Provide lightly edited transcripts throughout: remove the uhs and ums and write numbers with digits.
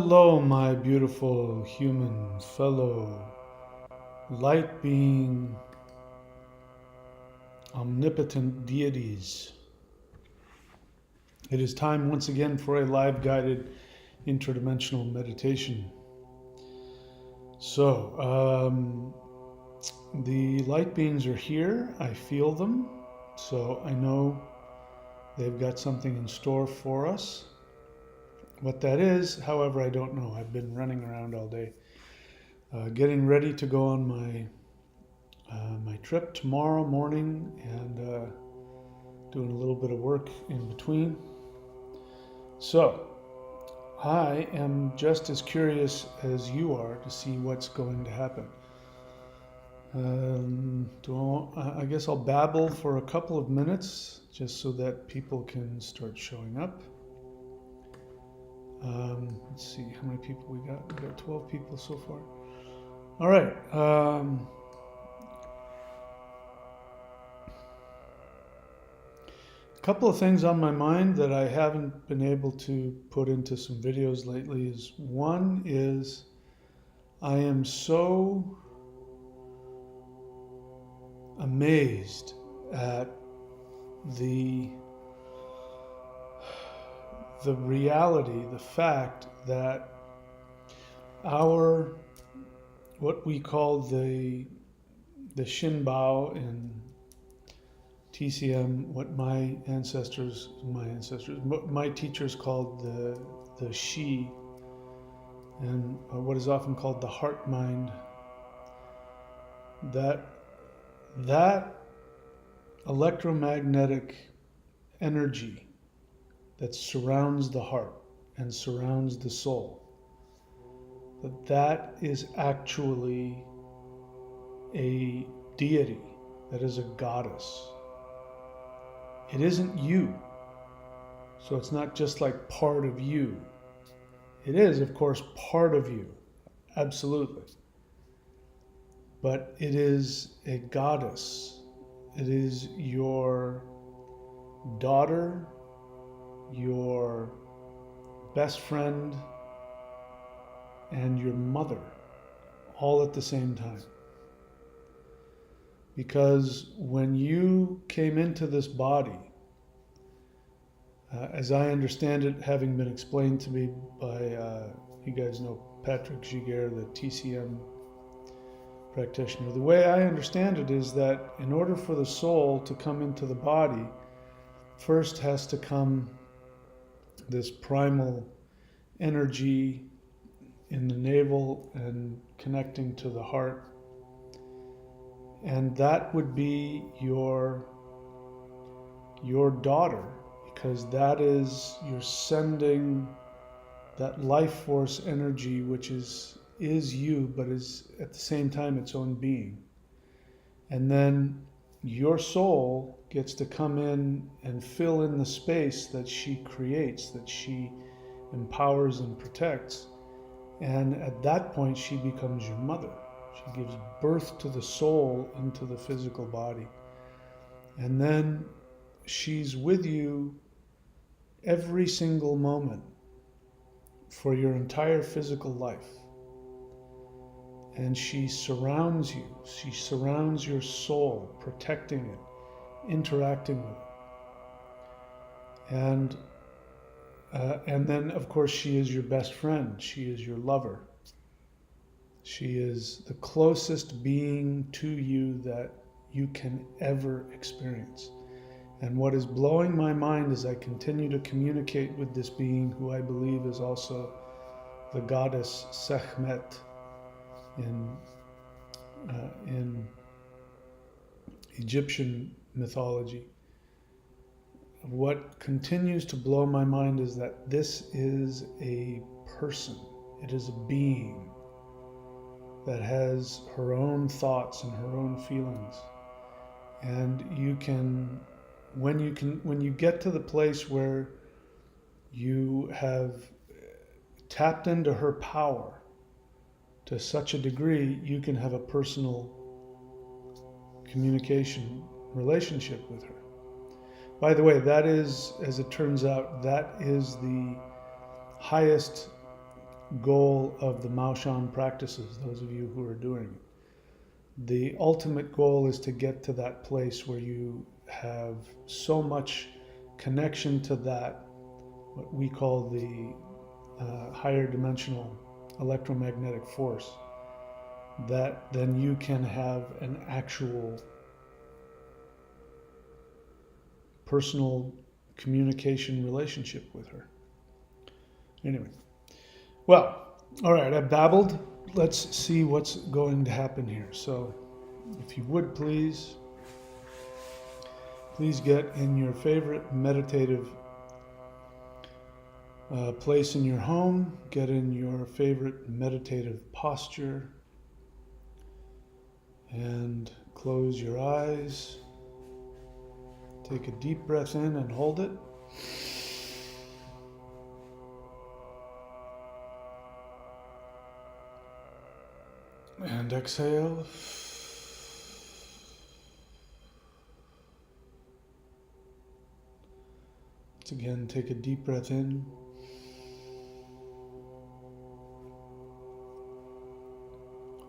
Hello, my beautiful human fellow light being omnipotent deities. It is time once again for a live guided interdimensional meditation. So, the light beings are here. I feel them. So I know they've got something in store for us. What that is, however, I don't know. I've been running around all day, getting ready to go on my trip tomorrow morning, and doing a little bit of work in between. So I am just as curious as you are to see what's going to happen. I guess I'll babble for a couple of minutes just so that people can start showing up. Let's see how many people we got. We got 12 people so far. All right. A couple of things on my mind that I haven't been able to put into some videos lately is one is I am so amazed at the reality, the fact that our, what we call the Shinbao in TCM, what my teachers called the Shi, and what is often called the heart mind, that electromagnetic energy that surrounds the heart and surrounds the soul, that is actually a deity, that is a goddess. It isn't you. So it's not just like part of you. It is, of course, part of you, absolutely. But it is a goddess. It is your daughter, your best friend, and your mother, all at the same time. Because when you came into this body, as I understand it, having been explained to me by, you guys know Patrick Giguère, the TCM practitioner, the way I understand it is that in order for the soul to come into the body, first has to come this primal energy in the navel and connecting to the heart. And that would be your daughter, because that is, you're sending that life force energy, which is you, but is at the same time its own being. And then your soul gets to come in and fill in the space that she creates, that she empowers and protects. And at that point, she becomes your mother. She gives birth to the soul into the physical body. And then she's with you every single moment for your entire physical life. And she surrounds you. She surrounds your soul, protecting it, interacting with it. And then, of course, she is your best friend. She is your lover. She is the closest being to you that you can ever experience. And what is blowing my mind as I continue to communicate with this being, who I believe is also the goddess Sekhmet in Egyptian mythology. What continues to blow my mind is that this is a person. It is a being that has her own thoughts and her own feelings. And when you get to the place where you have tapped into her power to such a degree, you can have a personal communication relationship with her. By the way, that is, as it turns out, that is the highest goal of the Maoshan practices, those of you who are doing it. The ultimate goal is to get to that place where you have so much connection to that, what we call the higher dimensional electromagnetic force, that then you can have an actual personal communication relationship with her. Anyway, well, all right, I babbled. Let's see what's going to happen here. So, if you would please get in your favorite meditative place in your home, get in your favorite meditative posture, and close your eyes. Take a deep breath in and hold it. And exhale. Once again, take a deep breath in.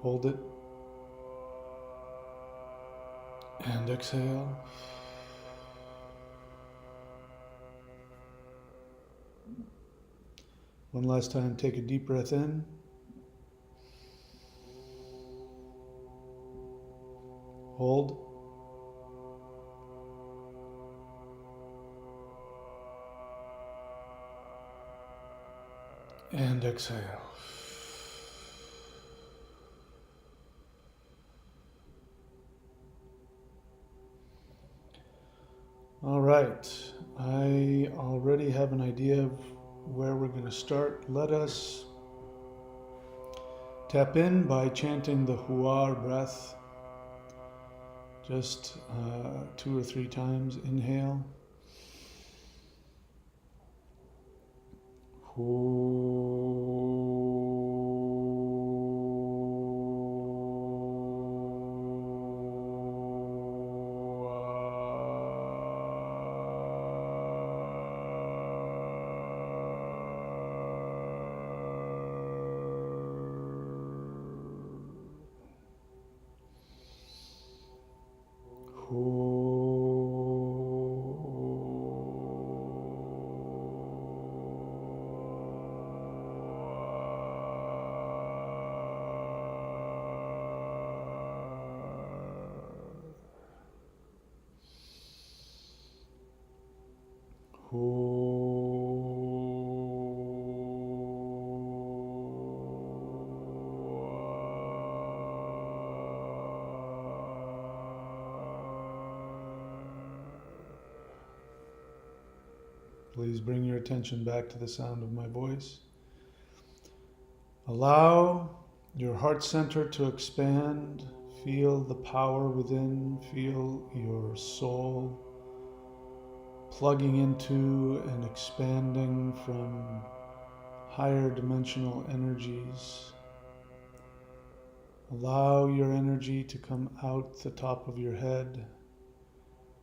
Hold it. And exhale. One last time, take a deep breath in. Hold. And exhale. All right, I already have an idea of where we're going to start. Let us tap in by chanting the Huar breath. Just 2 or 3 times. Inhale. Please bring your attention back to the sound of my voice. Allow your heart center to expand. Feel the power within. Feel your soul plugging into and expanding from higher dimensional energies. Allow your energy to come out the top of your head.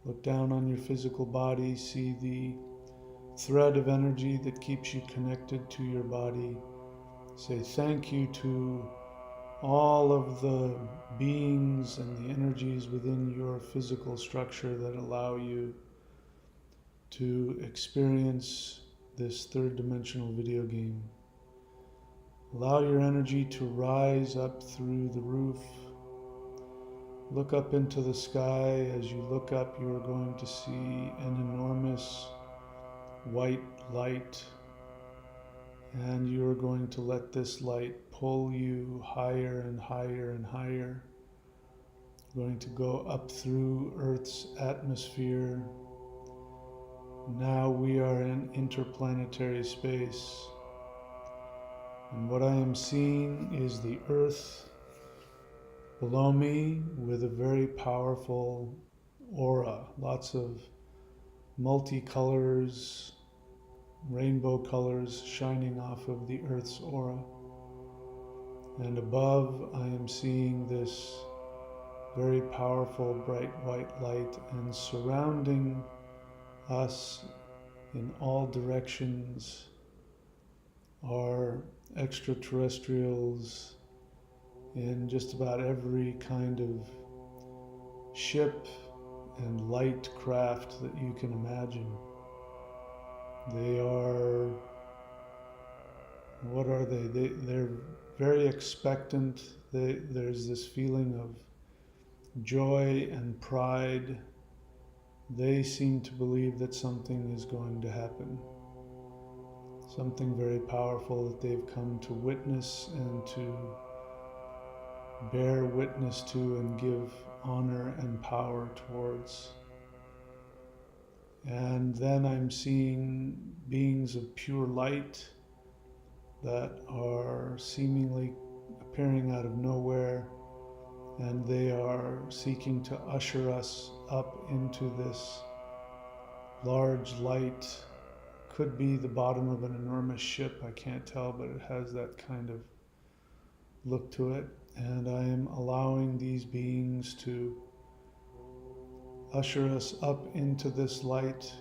Look down on your physical body. See the thread of energy that keeps you connected to your body. Say thank you to all of the beings and the energies within your physical structure that allow you to experience this third dimensional video game. Allow your energy to rise up through the roof. Look up into the sky. As you look up, you are going to see an enormous white light, and you are going to let this light pull you higher and higher and higher. You're going to go up through Earth's atmosphere. Now we are in interplanetary space, and what I am seeing is the Earth below me with a very powerful aura, lots of multicolors, rainbow colors shining off of the Earth's aura. And above, I am seeing this very powerful bright white light, and surrounding us in all directions are extraterrestrials in just about every kind of ship and light craft that you can imagine. They are, what are they? They're very expectant. There's this feeling of joy and pride. They seem to believe that something is going to happen, something very powerful that they've come to witness and to bear witness to and give honor and power towards. And then I'm seeing beings of pure light that are seemingly appearing out of nowhere, and they are seeking to usher us up into this large light. Could be the bottom of an enormous ship, I can't tell, but it has that kind of look to it. And I am allowing these beings to usher us up into this light.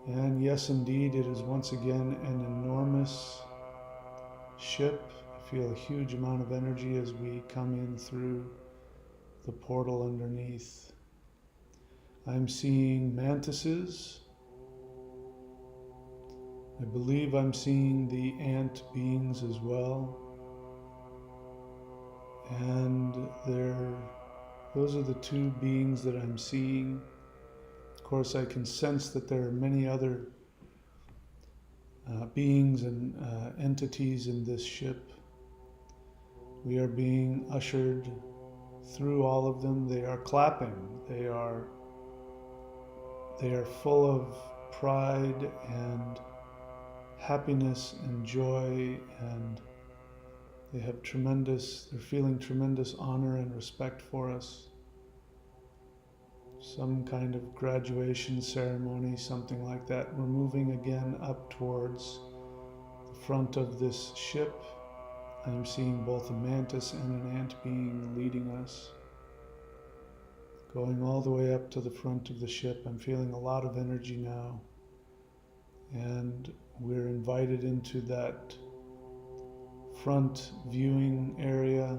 And yes, indeed, it is once again an enormous ship. I feel a huge amount of energy as we come in through the portal underneath. I'm seeing mantises. I believe I'm seeing the ant beings as well. And those are the two beings that I'm seeing. Of course, I can sense that there are many other beings and entities in this ship. We are being ushered through all of them. They are clapping. They are full of pride and happiness and joy, and they're feeling tremendous honor and respect for us. Some kind of graduation ceremony, something like that. We're moving again up towards the front of this ship. I'm seeing both a mantis and an ant being leading us. Going all the way up to the front of the ship. I'm feeling a lot of energy now. And we're invited into that front viewing area.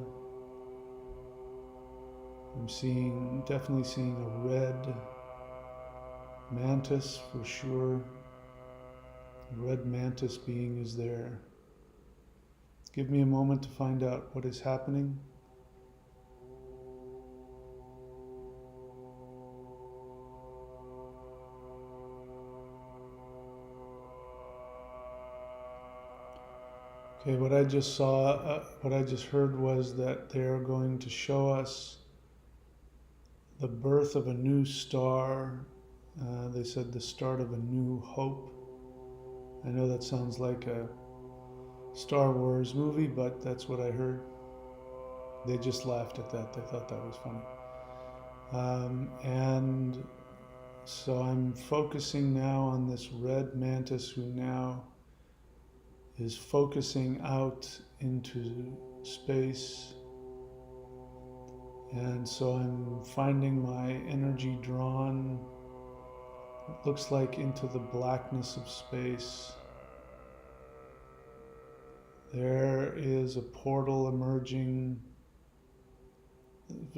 I'm definitely seeing a red mantis for sure. A red mantis being is there. Give me a moment to find out what is happening. Okay, what I just heard was that they're going to show us the birth of a new star. They said the start of a new hope. I know that sounds like a Star Wars movie, but that's what I heard. They just laughed at that. They thought that was funny. And so I'm focusing now on this red mantis who now is focusing out into space. And so I'm finding my energy drawn, it looks like, into the blackness of space. There is a portal emerging.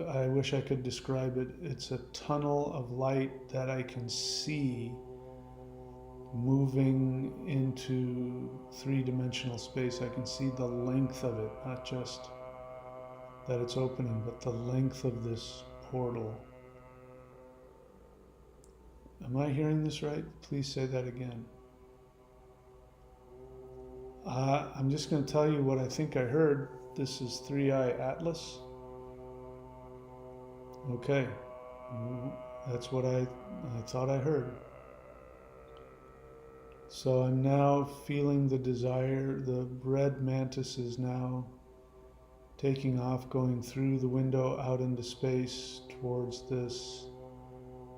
I wish I could describe it. It's a tunnel of light that I can see moving into three-dimensional space. I can see the length of it, not just that it's opening, but the length of this portal. Am I hearing this right? Please say that again. I'm just going to tell you what I think I heard. This is 3-Eye Atlas. Okay, that's what I thought I heard. So I'm now feeling the desire. The red mantis is now taking off, going through the window out into space towards this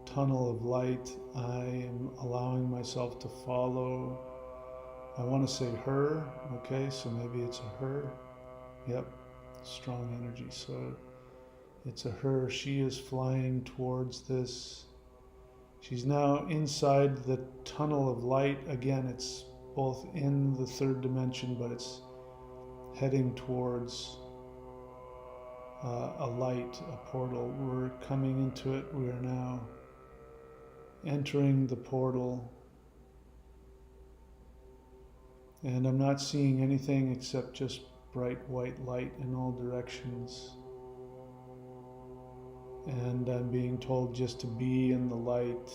tunnel of light. I am allowing myself to follow. I want to say her, okay, so maybe it's a her. Yep, strong energy, so it's a her. She is flying towards this. She's now inside the tunnel of light. Again, it's both in the third dimension, but it's heading towards a light, a portal. We're coming into it. We are now entering the portal. And I'm not seeing anything except just bright white light in all directions. And I'm being told just to be in the light,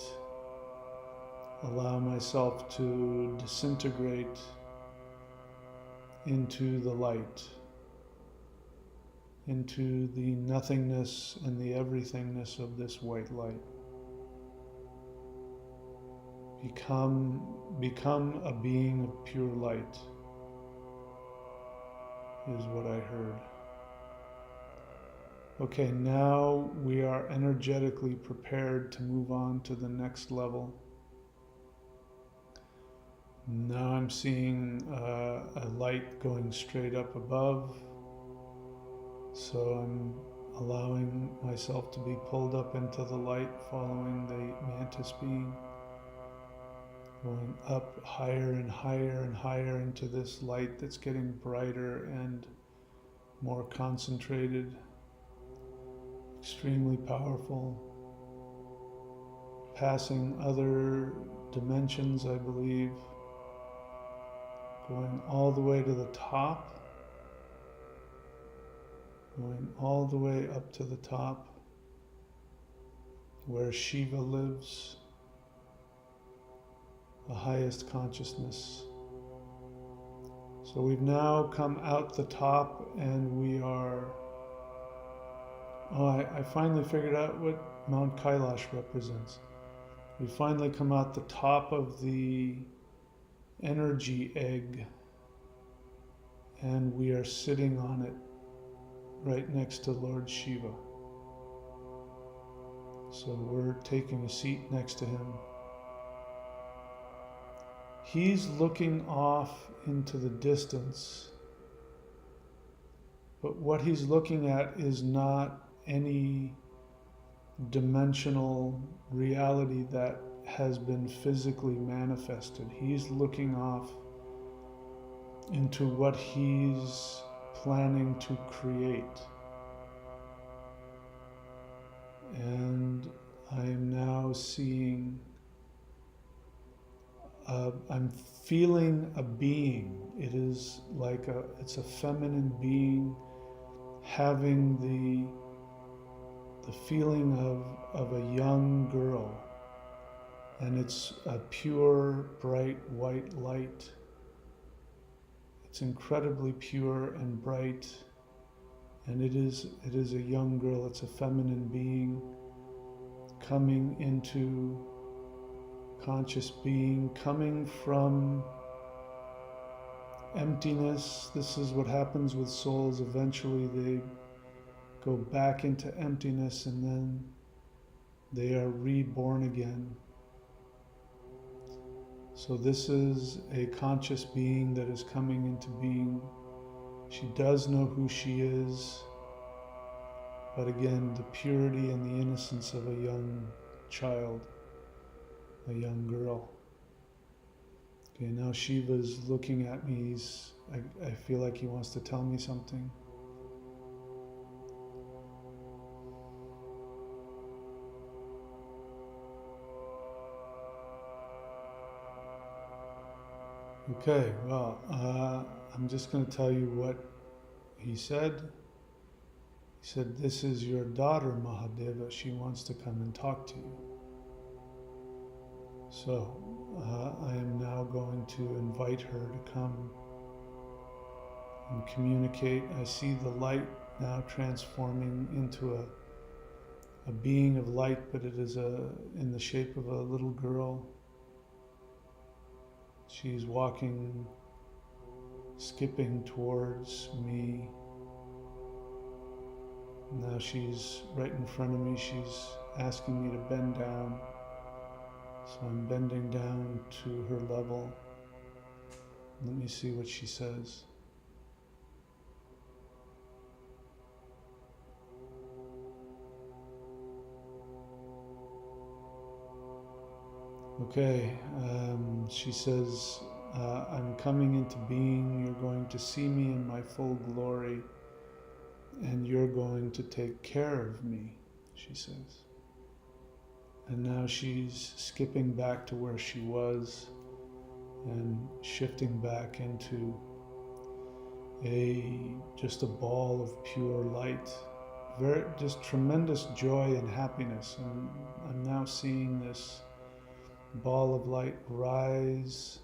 allow myself to disintegrate into the light, into the nothingness and the everythingness of this white light. Become a being of pure light, is what I heard. Okay, now we are energetically prepared to move on to the next level. Now I'm seeing a light going straight up above, so I'm allowing myself to be pulled up into the light, following the mantis being, going up higher and higher and higher into this light that's getting brighter and more concentrated, extremely powerful, passing other dimensions, I believe, going all the way to the top, going all the way up to the top, where Shiva lives, the highest consciousness. So we've now come out the top, and we are, I finally figured out what Mount Kailash represents. We finally come out the top of the energy egg, and we are sitting on it right next to Lord Shiva. So we're taking a seat next to him. He's looking off into the distance, but what he's looking at is not any dimensional reality that has been physically manifested. He's looking off into what he's planning to create. And I'm now seeing, I'm feeling a being. It is like it's a feminine being having the feeling of a young girl. And it's a pure, bright, white light. It's incredibly pure and bright. And it is a young girl, it's a feminine being coming into conscious being, coming from emptiness. This is what happens with souls. Eventually they go back into emptiness, and then they are reborn again. So this is a conscious being that is coming into being. She does know who she is, but again, the purity and the innocence of a young child, a young girl. Okay, now Shiva's looking at me. I feel like he wants to tell me something. Okay, well, I'm just going to tell you what he said. He said, "This is your daughter, Mahadeva. She wants to come and talk to you." So, I am now going to invite her to come and communicate. I see the light now transforming into a being of light, but it is in the shape of a little girl. She's walking, skipping towards me. Now she's right in front of me. She's asking me to bend down. So I'm bending down to her level. Let me see what she says. Okay, she says, I'm coming into being, you're going to see me in my full glory, and you're going to take care of me, she says. And now she's skipping back to where she was and shifting back into just a ball of pure light, just tremendous joy and happiness. And I'm now seeing this ball of light rise,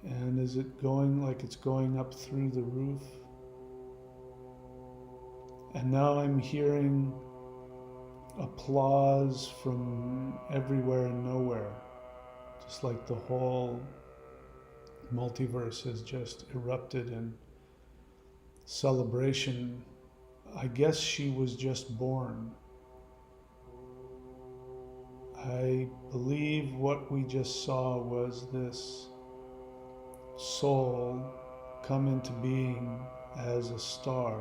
and is it going like it's going up through the roof? And now I'm hearing applause from everywhere and nowhere, just like the whole multiverse has just erupted in celebration. I guess she was just born. I believe what we just saw was this soul come into being as a star,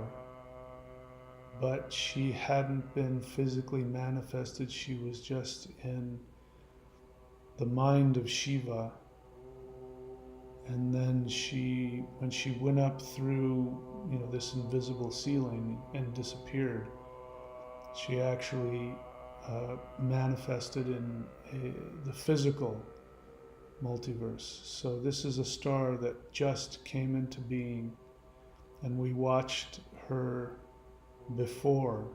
but she hadn't been physically manifested. She was just in the mind of Shiva. And then when she went up through, this invisible ceiling and disappeared, she actually manifested in the physical multiverse. So this is a star that just came into being, and we watched her before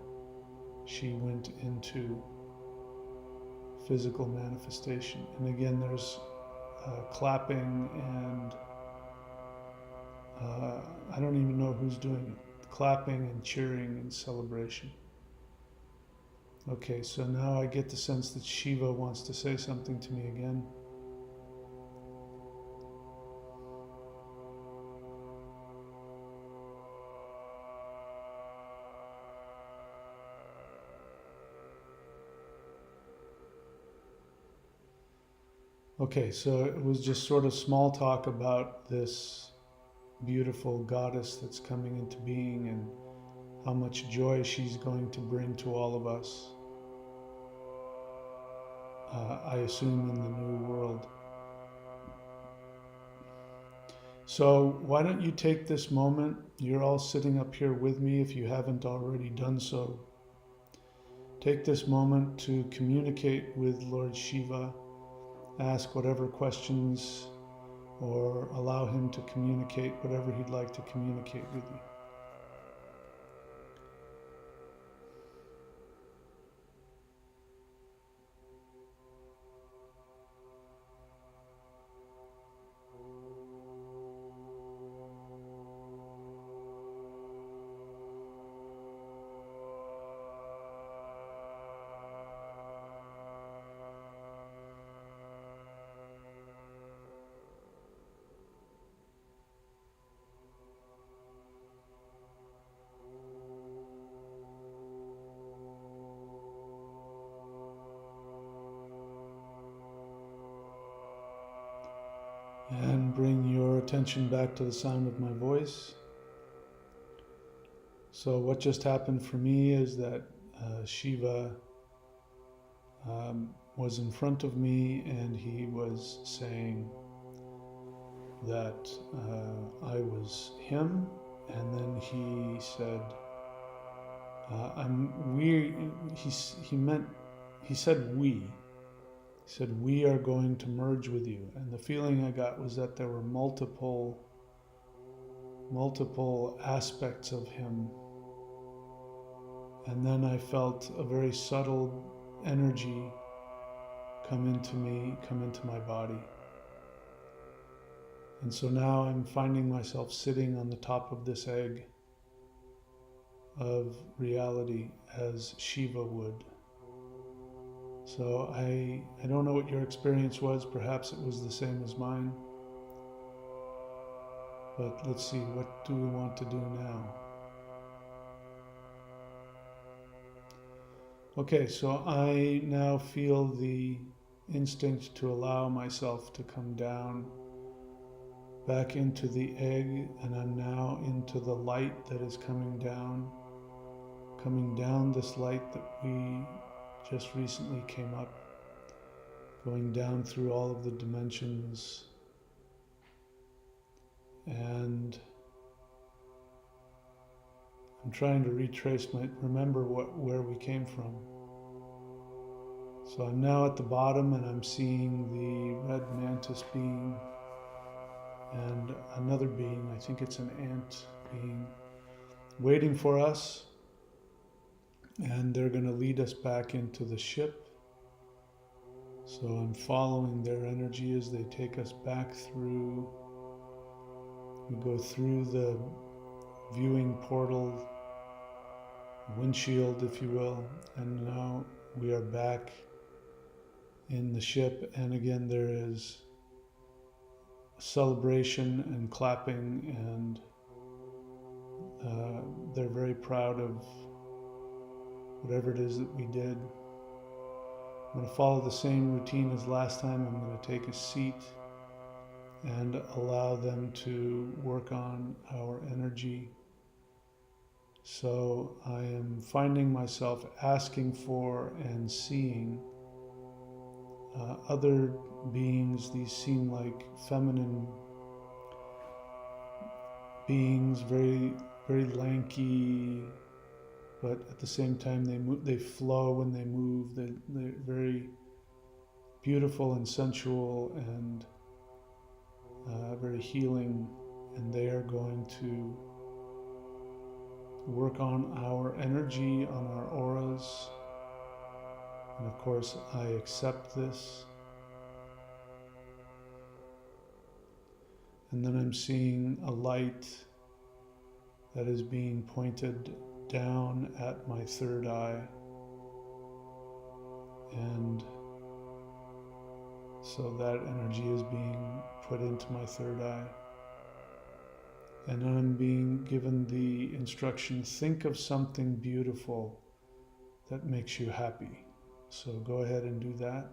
she went into physical manifestation. And again, there's clapping and I don't even know who's doing it. Clapping and cheering and celebration. Okay, so now I get the sense that Shiva wants to say something to me again. Okay, so it was just sort of small talk about this beautiful goddess that's coming into being and how much joy she's going to bring to all of us. I assume in the new world. So why don't you take this moment, you're all sitting up here with me if you haven't already done so. Take this moment to communicate with Lord Shiva, ask whatever questions or allow him to communicate whatever he'd like to communicate with you. And bring your attention back to the sound of my voice. So what just happened for me is that Shiva was in front of me, and he was saying that I was him, and then he said, he said we. He said, we are going to merge with you. And the feeling I got was that there were multiple aspects of him. And then I felt a very subtle energy come into me, come into my body. And so now I'm finding myself sitting on the top of this egg of reality as Shiva would. So I don't know what your experience was. Perhaps it was the same as mine. But let's see, what do we want to do now? Okay, so I now feel the instinct to allow myself to come down back into the egg, and I'm now into the light that is coming down this light that we just recently came up, going down through all of the dimensions, and I'm trying to remember where we came from. So I'm now at the bottom, and I'm seeing the red mantis being and another being, I think it's an ant being, waiting for us, and they're going to lead us back into the ship. So I'm following their energy as they take us back through. We go through the viewing portal, windshield, if you will, and now we are back in the ship. And again, there is celebration and clapping, and they're very proud of whatever it is that we did. I'm going to follow the same routine as last time. I'm going to take a seat and allow them to work on our energy. So I am finding myself asking for and seeing other beings. These seem like feminine beings, very, very lanky, but at the same time they flow when they move. They're very beautiful and sensual and very healing, and they are going to work on our energy, on our auras. And of course, I accept this. And then I'm seeing a light that is being pointed down at my third eye. And so that energy is being put into my third eye. And then I'm being given the instruction, think of something beautiful that makes you happy. So go ahead and do that.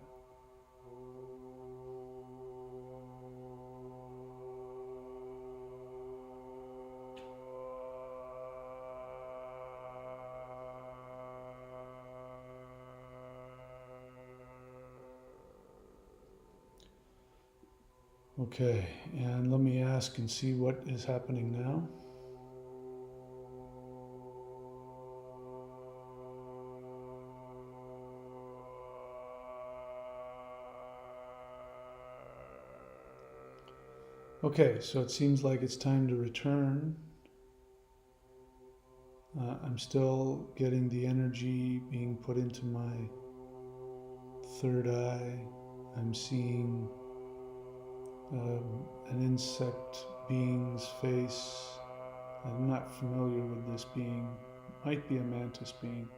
Okay, and let me ask and see what is happening now. Okay, so it seems like it's time to return. I'm still getting the energy being put into my third eye. I'm seeing an insect being's face. I'm not familiar with this being. Might be a mantis being.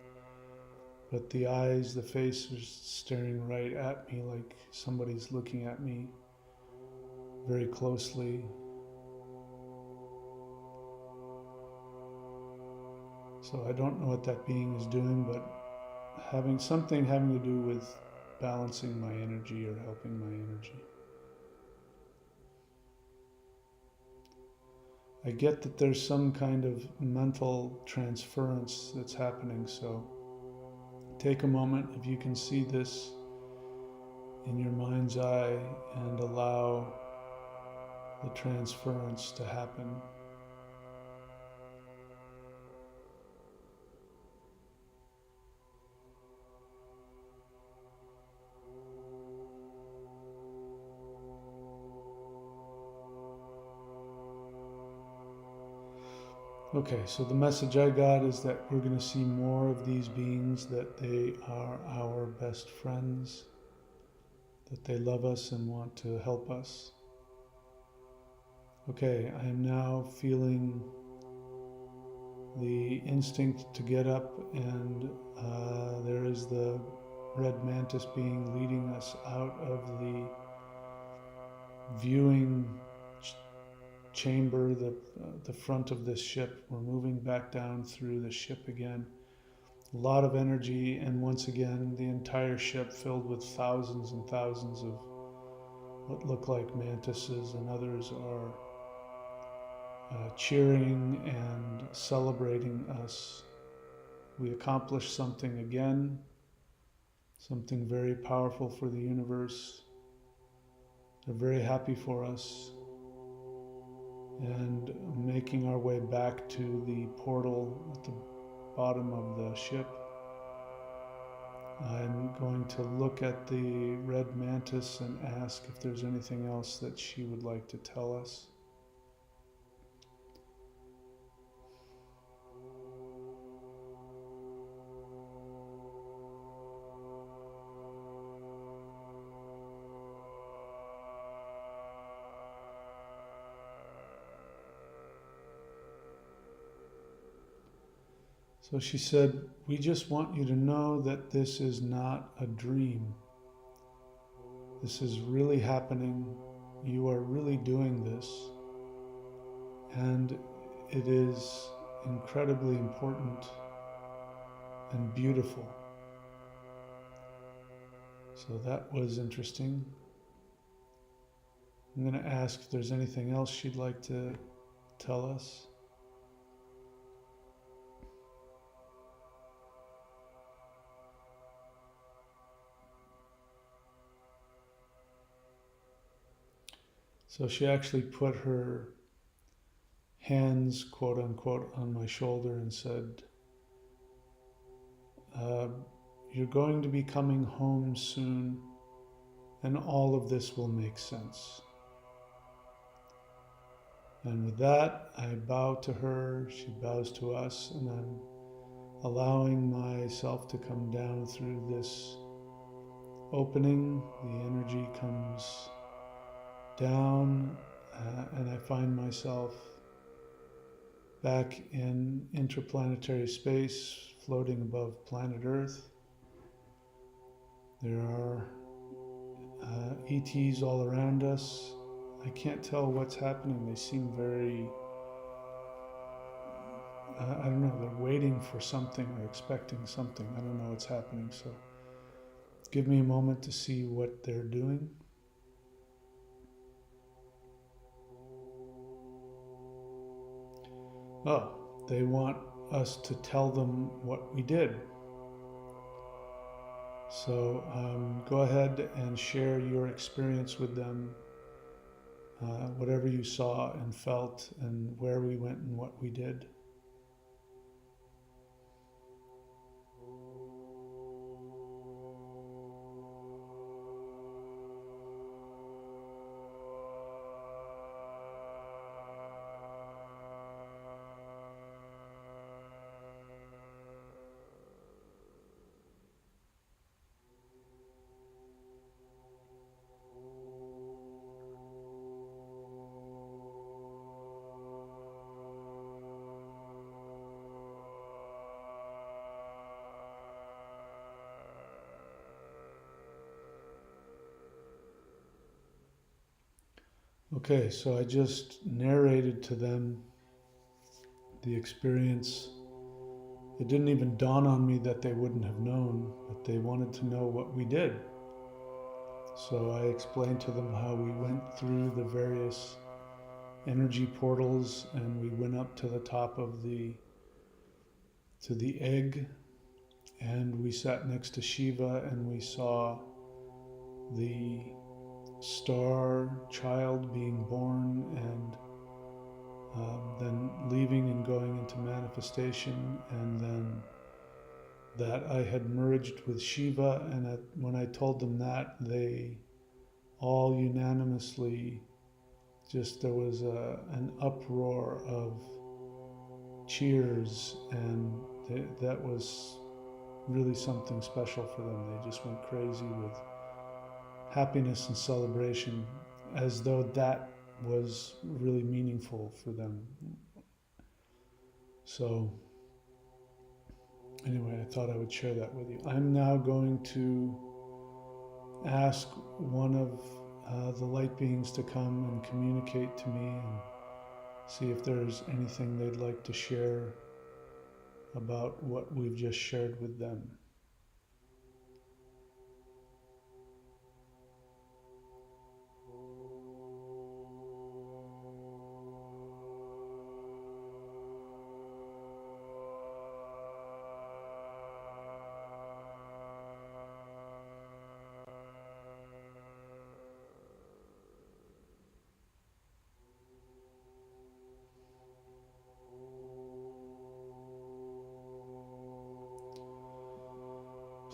But the eyes, the face is staring right at me like somebody's looking at me very closely. So I don't know what that being is doing, but having to do with balancing my energy or helping my energy. I get that there's some kind of mental transference that's happening, so take a moment, if you can see this in your mind's eye, and allow the transference to happen. Okay, so the message I got is that we're going to see more of these beings, that they are our best friends, that they love us and want to help us. Okay, I am now feeling the instinct to get up, and there is the red mantis being leading us out of the viewing chamber, the front of this ship. We're moving back down through the ship again. A lot of energy, and once again, the entire ship filled with thousands and thousands of what look like mantises, and others are cheering and celebrating us. We accomplished something again. something very powerful for the universe. They're very happy for us. And making our way back to the portal at the bottom of the ship, I'm going to look at the red mantis and ask if there's anything else that she would like to tell us. So she said, "We just want you to know that this is not a dream. This is really happening. You are really doing this. And it is incredibly important and beautiful." So that was interesting. I'm going to ask if there's anything else she'd like to tell us. So she actually put her hands, quote unquote, on my shoulder and said, "You're going to be coming home soon, and all of this will make sense." And with that, I bow to her, she bows to us, and I'm allowing myself to come down through this opening. The energy comes down, and I find myself back in interplanetary space, floating above planet Earth. There are ETs all around us. I can't tell what's happening. They seem very, I don't know, they're waiting for something or expecting something. I don't know what's happening, so give me a moment to see what they're doing. Oh, they want us to tell them what we did. So go ahead and share your experience with them, whatever you saw and felt and where we went and what we did. Okay, so I just narrated to them the experience. It didn't even dawn on me that they wouldn't have known, but they wanted to know what we did. So I explained to them how we went through the various energy portals and we went up to the top of the egg, and we sat next to Shiva and we saw the star child being born and then leaving and going into manifestation, and then that I had merged with Shiva. And when I told them that, they all unanimously there was an uproar of cheers, and that was really something special for them. They just went crazy with happiness and celebration, as though that was really meaningful for them. So anyway, I thought I would share that with you. I'm now going to ask one of the light beings to come and communicate to me and see if there's anything they'd like to share about what we've just shared with them.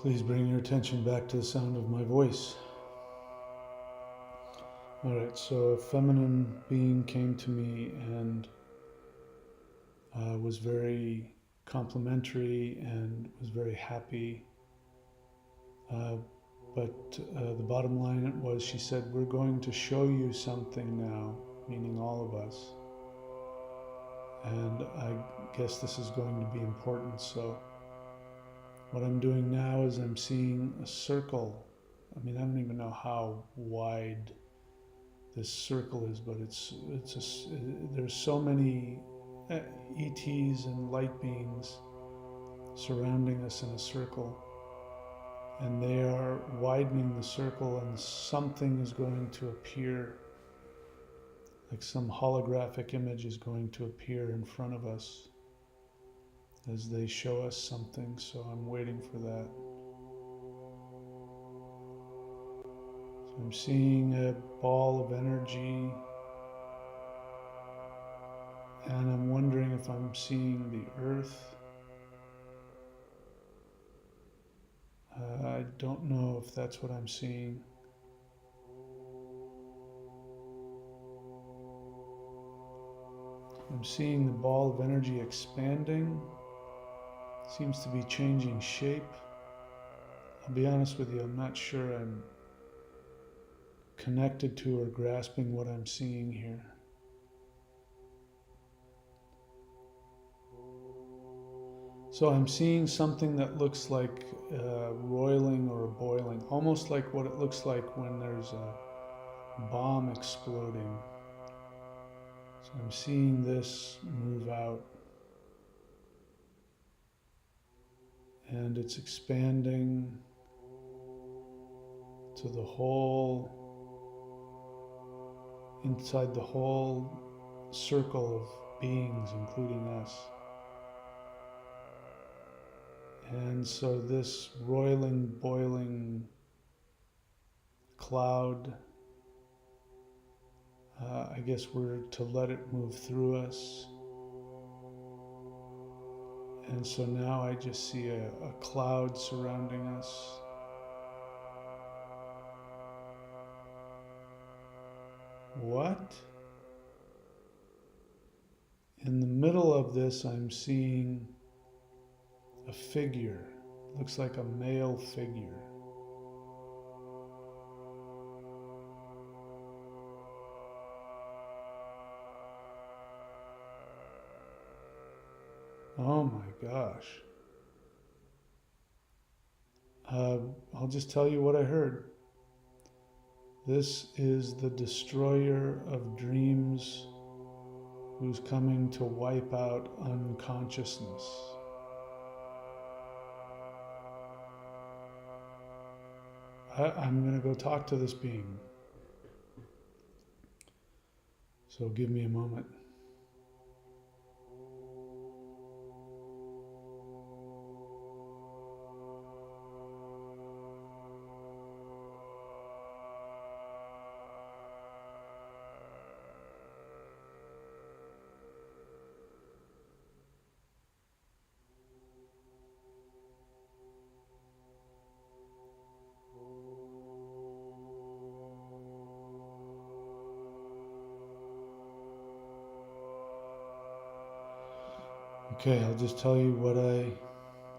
Please bring your attention back to the sound of my voice. Alright, so a feminine being came to me and was very complimentary and was very happy. But the bottom line was, she said, "We're going to show you something now," meaning all of us. And I guess this is going to be important. So what I'm doing now is I'm seeing a circle. I mean, I don't even know how wide this circle is, but there's so many ETs and light beings surrounding us in a circle. And they are widening the circle, and something is going to appear, like some holographic image is going to appear in front of us as they show us something. So I'm waiting for that. So I'm seeing a ball of energy, and I'm wondering if I'm seeing the earth. I don't know if that's what I'm seeing. I'm seeing the ball of energy expanding. Seems to be changing shape. I'll be honest with you, I'm not sure I'm connected to or grasping what I'm seeing here. So I'm seeing something that looks like roiling or boiling, almost like what it looks like when there's a bomb exploding. So I'm seeing this move out, and it's expanding to the whole, inside the whole circle of beings, including us. And so this roiling, boiling cloud, I guess we're to let it move through us. And so now I just see a cloud surrounding us. What? In the middle of this, I'm seeing a figure. Looks like a male figure. Oh my gosh. I'll just tell you what I heard. This is the destroyer of dreams, who's coming to wipe out unconsciousness. I'm going to go talk to this being. So give me a moment. Okay, I'll just tell you what I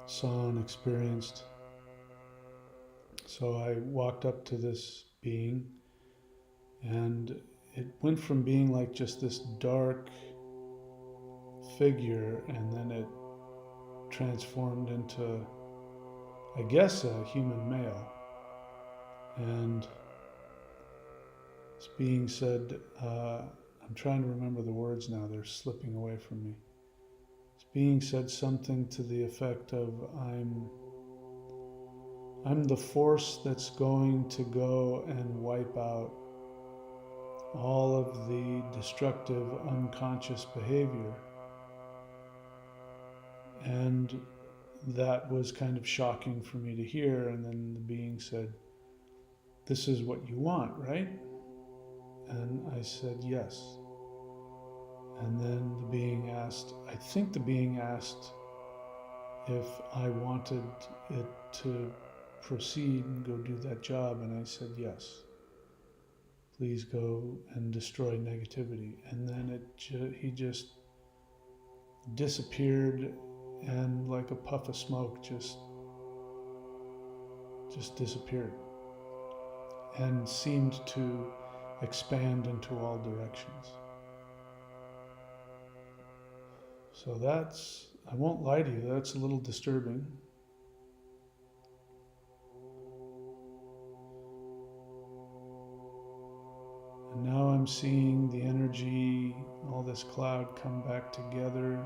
saw and experienced. So I walked up to this being, and it went from being like just this dark figure, and then it transformed into, I guess, a human male. And this being said, I'm trying to remember the words now, they're slipping away from me. Being said something to the effect of, I'm the force that's going to go and wipe out all of the destructive unconscious behavior. And that was kind of shocking for me to hear. And then the being said, "This is what you want, right?" And I said, "Yes." And then the being asked, I think the being asked if I wanted it to proceed and go do that job? And I said, yes. Please go and destroy negativity. And then he just disappeared, and like a puff of smoke, just disappeared, and seemed to expand into all directions. So that's, I won't lie to you, that's a little disturbing. And now I'm seeing the energy, all this cloud come back together.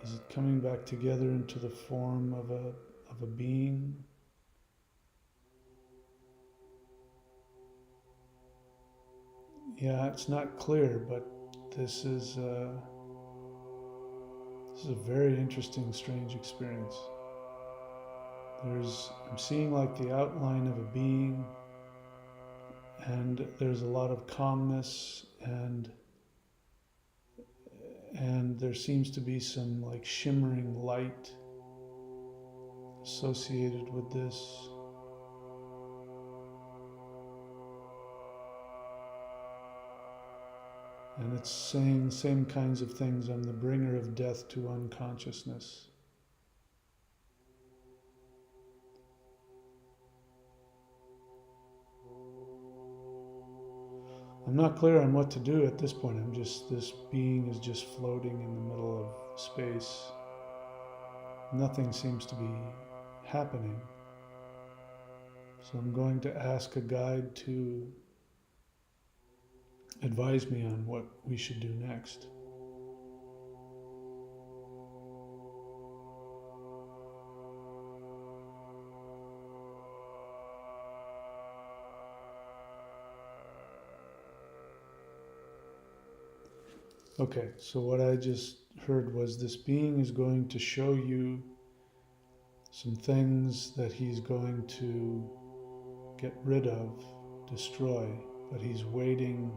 Is it coming back together into the form of a being? Yeah, it's not clear, but this is a very interesting, strange experience. I'm seeing like the outline of a being, and there's a lot of calmness, and there seems to be some like shimmering light associated with this. And it's saying same kinds of things. I'm the bringer of death to unconsciousness. I'm not clear on what to do at this point. This being is just floating in the middle of space. Nothing seems to be happening. So I'm going to ask a guide to advise me on what we should do next. Okay, so what I just heard was this being is going to show you some things that he's going to get rid of, destroy, but he's waiting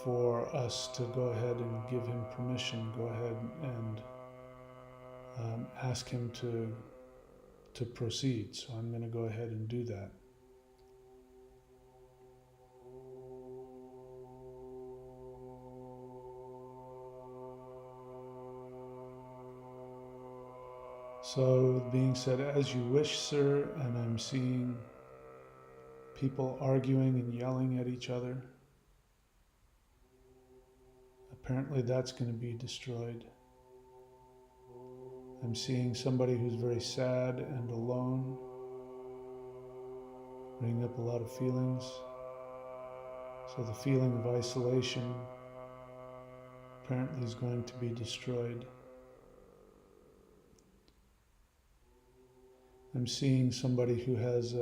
for us to go ahead and give him permission, go ahead and ask him to proceed. So I'm going to go ahead and do that. So being said, as you wish, sir, and I'm seeing people arguing and yelling at each other. Apparently that's going to be destroyed. I'm seeing somebody who's very sad and alone, bringing up a lot of feelings. So the feeling of isolation apparently is going to be destroyed. I'm seeing somebody who has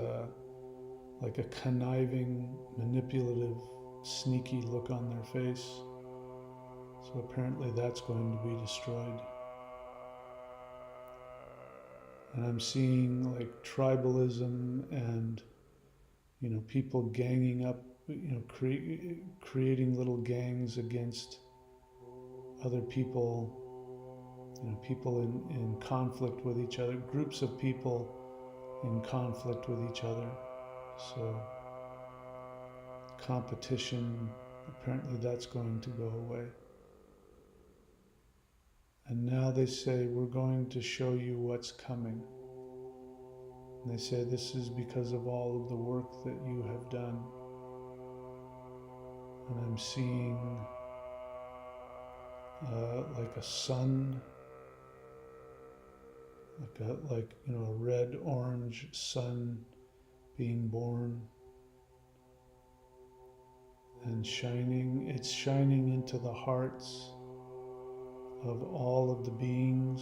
like a conniving, manipulative, sneaky look on their face. So apparently that's going to be destroyed. And I'm seeing like tribalism and, people ganging up, creating little gangs against other people, people in conflict with each other, groups of people in conflict with each other. So competition, apparently that's going to go away. And now they say, we're going to show you what's coming. And they say, this is because of all of the work that you have done. And I'm seeing like a sun, like a red-orange sun being born and shining. It's shining into the hearts of all of the beings.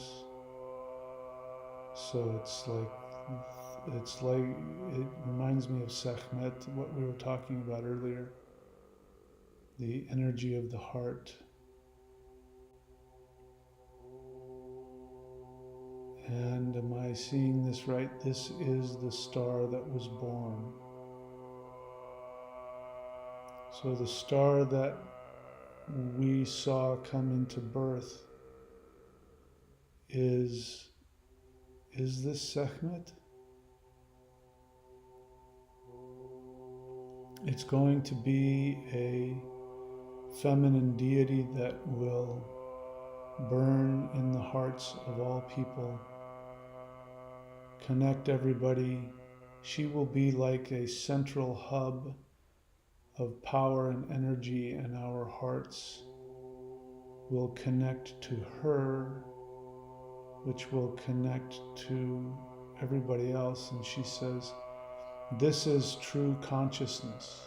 So it reminds me of Sekhmet, what we were talking about earlier, the energy of the heart. And am I seeing this right? This is the star that was born. So the star that we saw come into birth is is this Sekhmet? It's going to be a feminine deity that will burn in the hearts of all people, connect everybody. She will be like a central hub of power and energy, and our hearts will connect to her, which will connect to everybody else. And she says, this is true consciousness,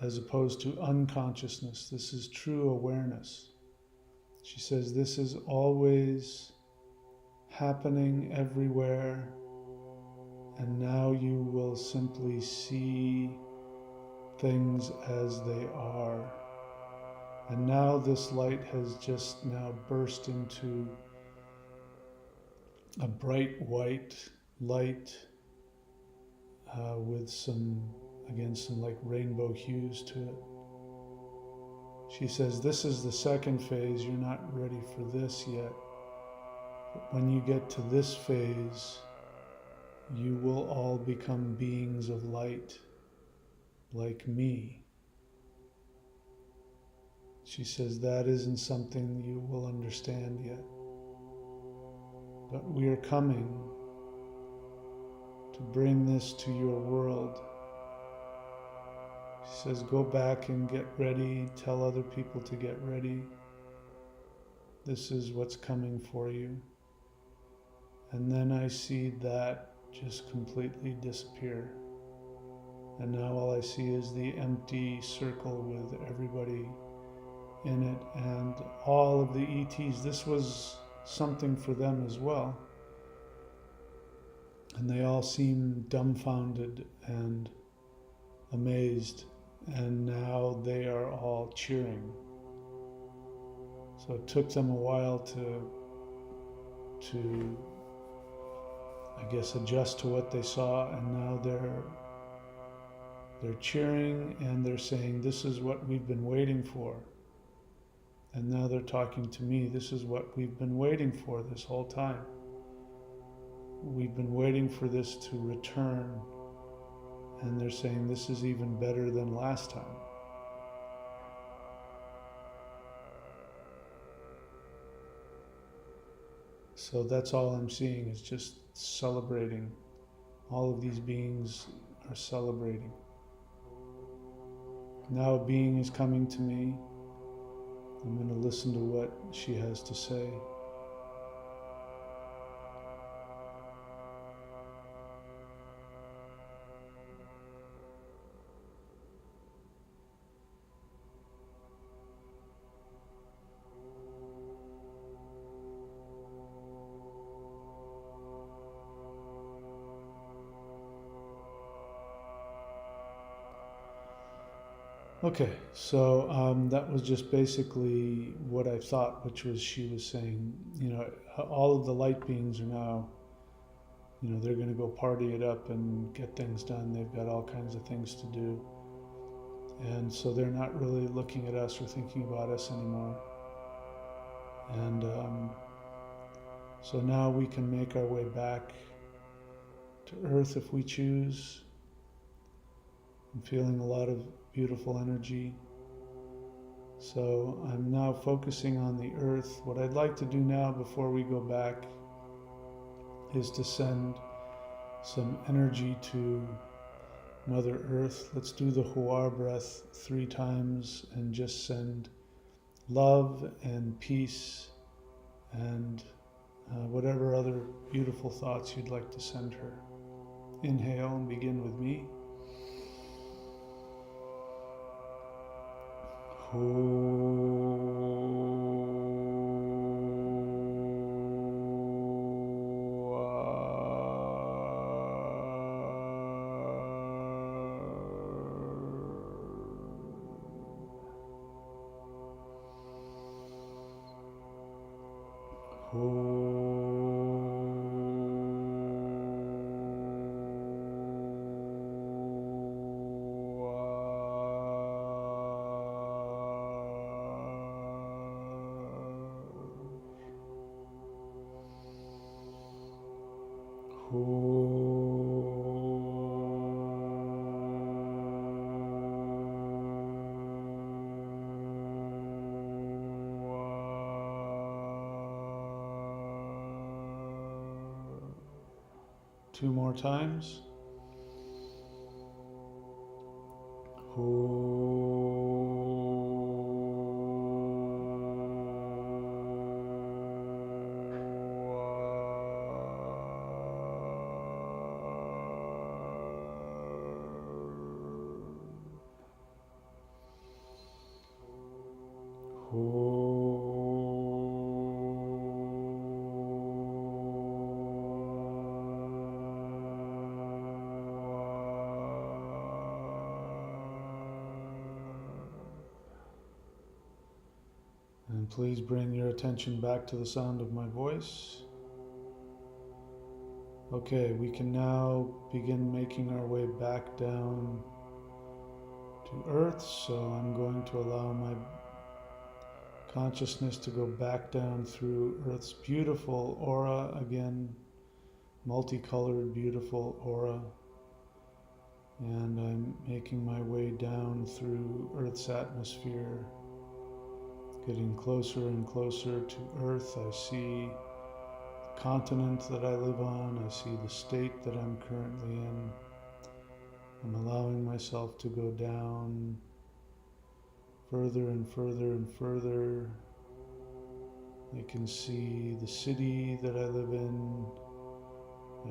as opposed to unconsciousness. This is true awareness. She says, this is always happening everywhere, and now you will simply see things as they are. And now this light has just now burst into a bright white light with some like rainbow hues to it. She says, this is the second phase. You're not ready for this yet. But when you get to this phase, you will all become beings of light, like me. She says, that isn't something you will understand yet. But we are coming to bring this to your world. She says, go back and get ready, tell other people to get ready. This is what's coming for you. And then I see that just completely disappear. And now all I see is the empty circle with everybody in it, and all of the ETs. This was something for them as well. And they all seem dumbfounded and amazed, and now they are all cheering. So it took them a while to I guess adjust to what they saw, and now they're cheering and they're saying, this is what we've been waiting for. And now they're talking to me, this is what we've been waiting for this whole time. We've been waiting for this to return. And they're saying, this is even better than last time. So that's all I'm seeing, is just celebrating. All of these beings are celebrating. Now a being is coming to me. I'm going to listen to what she has to say. Okay, so that was just basically what I thought, which was she was saying, all of the light beings are now, they're going to go party it up and get things done. They've got all kinds of things to do. And so they're not really looking at us or thinking about us anymore. And so now we can make our way back to Earth if we choose. I'm feeling a lot of beautiful energy. So I'm now focusing on the Earth. What I'd like to do now before we go back is to send some energy to Mother Earth. Let's do the Hua breath 3 times and just send love and peace and whatever other beautiful thoughts you'd like to send her. Inhale and begin with me. Two more times. And please bring your attention back to the sound of my voice. Okay, we can now begin making our way back down to Earth. So I'm going to allow my consciousness to go back down through Earth's beautiful aura again, multicolored, beautiful aura. And I'm making my way down through Earth's atmosphere, getting closer and closer to Earth. I see the continent that I live on. I see the state that I'm currently in. I'm allowing myself to go down further and further and further. I can see the city that I live in.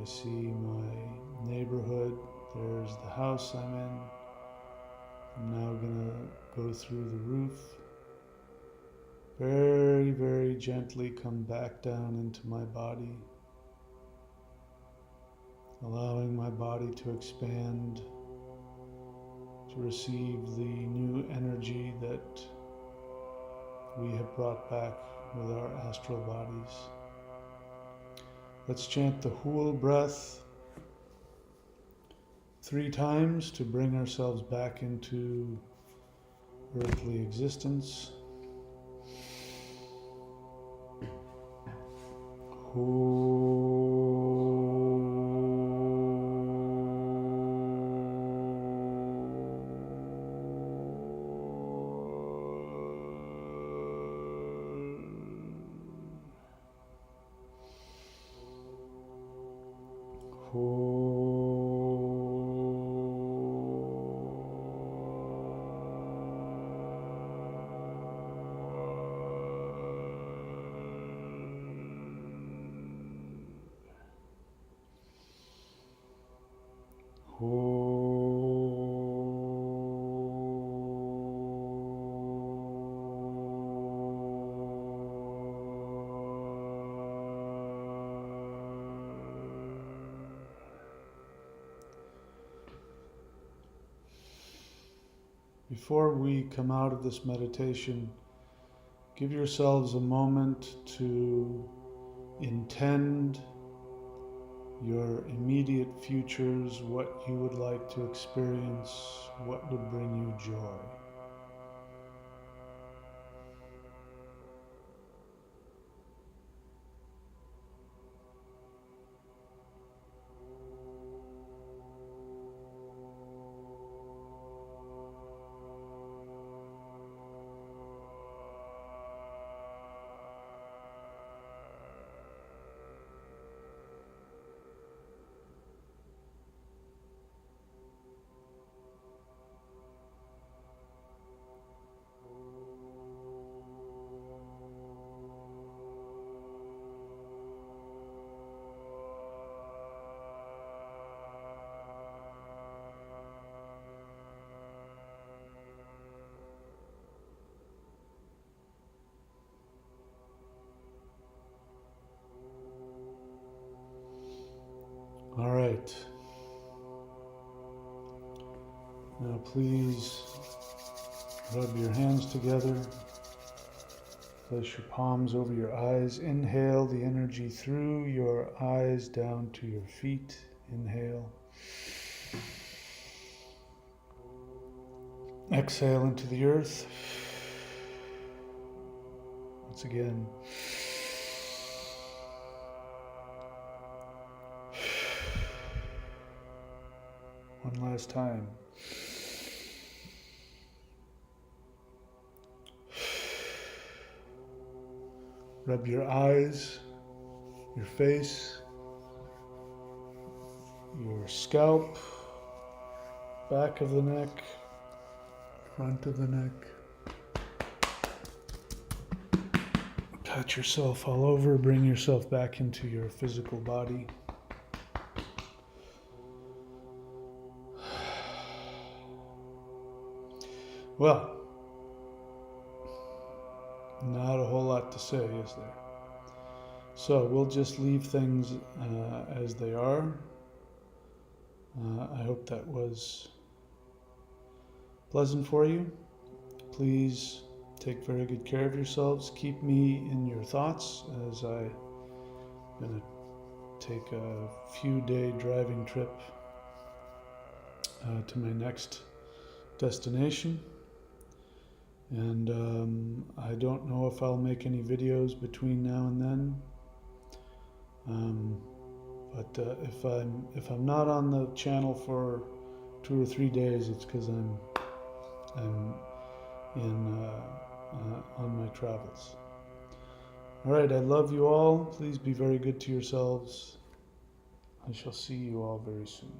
I see my neighborhood. There's the house I'm in. I'm now gonna go through the roof. Very, very gently come back down into my body, allowing my body to expand, to receive the new energy that we have brought back with our astral bodies. Let's chant the whole breath 3 times to bring ourselves back into earthly existence. Before we come out of this meditation, give yourselves a moment to intend your immediate futures, what you would like to experience, what would bring you joy. All right. Now please rub your hands together. Place your palms over your eyes. Inhale the energy through your eyes down to your feet. Inhale. Exhale into the earth. Once again. one last time. Rub your eyes, your face, your scalp, back of the neck, front of the neck. Pat yourself all over, bring yourself back into your physical body. Well, not a whole lot to say, is there? So we'll just leave things as they are. I hope that was pleasant for you. Please take very good care of yourselves. Keep me in your thoughts as I'm going to take a few-day driving trip to my next destination. And I don't know if I'll make any videos between now and then. But if I'm not on the channel for 2 or 3 days, it's because I'm in on my travels. All right, I love you all. Please be very good to yourselves. I shall see you all very soon.